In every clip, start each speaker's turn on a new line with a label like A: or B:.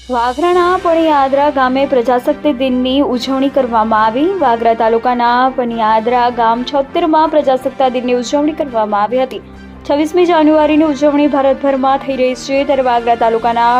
A: વાગરાના પણિયાદરા ગામે પ્રજાશક્તિ દિનની ઉજવણી કરવામાં આવી। વાગરા તાલુકાના પણિયાદરા ગામ 76માં પ્રજાસત્તાક દિનની ઉજવણી કરવામાં આવી હતી। 26મી જાન્યુઆરીની ઉજવણી ભારતભરમાં થઈ રહી છે, ત્યારે વાગરા તાલુકાના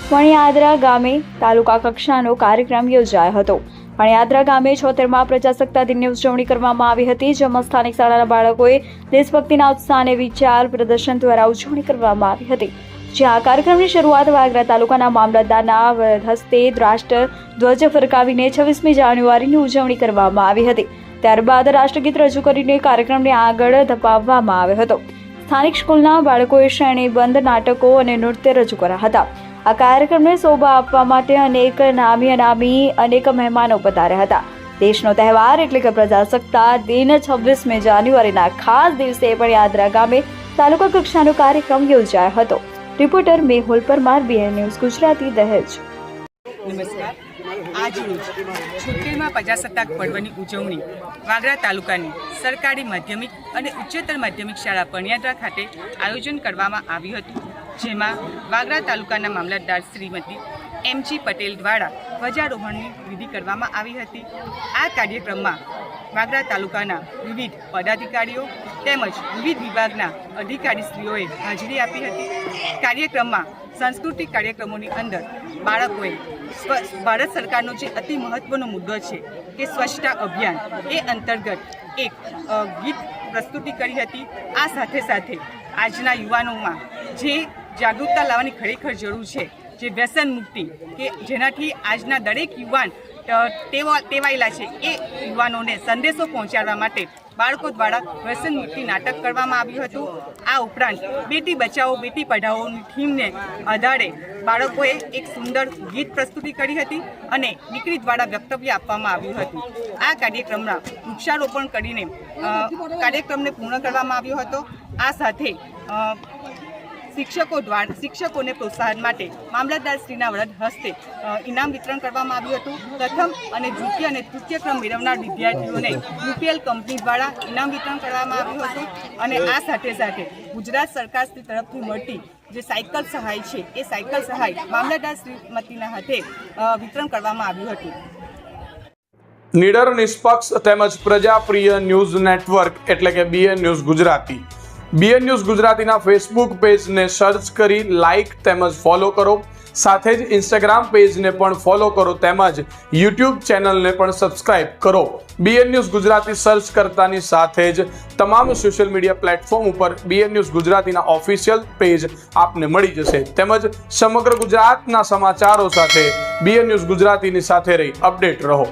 A: પણિયાદરા ગામે તાલુકા કક્ષાનો કાર્યક્રમ યોજાયો હતો। પણિયાદરા ગામે 76માં પ્રજાસત્તાક દિનની ઉજવણી કરવામાં આવી હતી, જેમાં સ્થાનિક શાળાના બાળકોએ દેશભક્તિના ઉત્સાહ અને વિચાર પ્રદર્શન દ્વારા ઉજવણી કરવામાં આવી હતી। જ્યાં કાર્યક્રમની શરૂઆત વાગરા તાલુકાના મામલતદારના હસ્તે રાષ્ટ્ર ધ્વજ ફરકાવીને 26મી જાન્યુઆરીની ઉજવણી કરવામાં આવી હતી। ત્યારબાદ રાષ્ટ્રગીત રજૂ કરીને કાર્યક્રમને આગળ ધપાવવામાં આવ્યો હતો। સ્થાનિક સ્કૂલના બાળકોએ શ્રેણીબંધ નાટકો અને નૃત્ય રજૂ કર્યા હતા। આ કાર્યક્રમને શોભા આપવા માટે અનેક મહેમાનો પધાર્યા હતા। દેશનો તહેવાર એટલે કે પ્રજાસત્તાક દિન 26મી જાન્યુઆરીના ખાસ દિવસે પણિયાદરા ગામે તાલુકા કક્ષાનો કાર્યક્રમ યોજાયો હતો। Reporter Mehul Parmar, BN news Gujarati, દહેજ।
B: નમસ્કાર। આજરોજ 76મા પ્રજાસત્તાક પર્વની ઉજવણી વાગરા તાલુકાની સરકારી માધ્યમિક અને ઉચ્ચતર માધ્યમિક શાળા પણિયાદરા ખાતે આયોજન કરવામાં આવ્યું હતું, જેમાં વાગરા તાલુકાના મામલતદાર શ્રીમતી MG પટેલ દ્વારા ધ્વજારોહણની વિધિ કરવામાં આવી હતી। આ કાર્યક્રમમાં વાગરા તાલુકાના વિવિધ પદાધિકારીઓ તેમજ વિવિધ વિભાગના અધિકારીશ્રીઓએ હાજરી આપી હતી। કાર્યક્રમમાં સાંસ્કૃતિક કાર્યક્રમોની અંદર બાળકોએ ભારત સરકારનો જે અતિ મહત્વનો મુદ્દો છે કે સ્વચ્છતા અભિયાન, એ અંતર્ગત એક ગીત પ્રસ્તુતિ કરી હતી। આ સાથે સાથે આજના યુવાનોમાં જે જાગૃતતા લાવવાની ખરેખર જરૂર છે, જે વ્યસન મુક્તિ કે જેનાથી આજના દરેક યુવાન ટેવાયેલા છે, એ યુવાનોને સંદેશો પહોંચાડવા માટે બાળકો દ્વારા વ્યસન મુક્તિ નાટક કરવામાં આવ્યું હતું। આ ઉપરાંત બેટી બચાવો બેટી પઢાઓની થીમને આધારે બાળકોએ એક સુંદર ગીત પ્રસ્તુતિ કરી હતી અને દીકરી દ્વારા વક્તવ્ય આપવામાં આવ્યું હતું। આ કાર્યક્રમમાં વૃક્ષારોપણ કરીને કાર્યક્રમને પૂર્ણ કરવામાં આવ્યો હતો। આ સાથે શિક્ષકોને પ્રોત્સાહન માટે મામલતદારશ્રીના વરદ હસ્તે ઇનામ વિતરણ કરવામાં આવ્યું હતું। પ્રથમ અને દ્વિતીય અને તૃતીય ક્રમ મેળવનાર વિદ્યાર્થીઓને UPL કંપની દ્વારા ઇનામ વિતરણ કરવામાં આવ્યું હતું અને આ સાથે સાથે ગુજરાત સરકારશ્રી તરફથી મળતી જે સાયકલ સહાય છે, એ સાયકલ સહાય મામલતદાર શ્રીમતીના હાથે વિતરણ કરવામાં આવ્યું હતું।
C: નિડર, નિષ્પક્ષ તેમજ પ્રજાપ્રિય ન્યૂઝ નેટવર્ક એટલે કે BN news Gujarati, BN news ગુજરાતીના ફેસબુક પેજને સર્ચ કરી લાઇક તેમજ ફોલો કરો। સાથે જ ઇન્સ્ટાગ્રામ પેજને પણ ફોલો કરો તેમજ યુટ્યુબ ચેનલને પણ સબસ્ક્રાઇબ કરો। BN ન્યૂઝ ગુજરાતી સર્ચ કરતાની સાથે જ તમામ સોશિયલ મીડિયા પ્લેટફોર્મ ઉપર BN ન્યૂઝ ગુજરાતીના ઓફિશિયલ પેજ આપને મળી જશે। તેમજ સમગ્ર ગુજરાતના સમાચારો સાથે BN ન્યૂઝ ગુજરાતીની સાથે રહી અપડેટ રહો।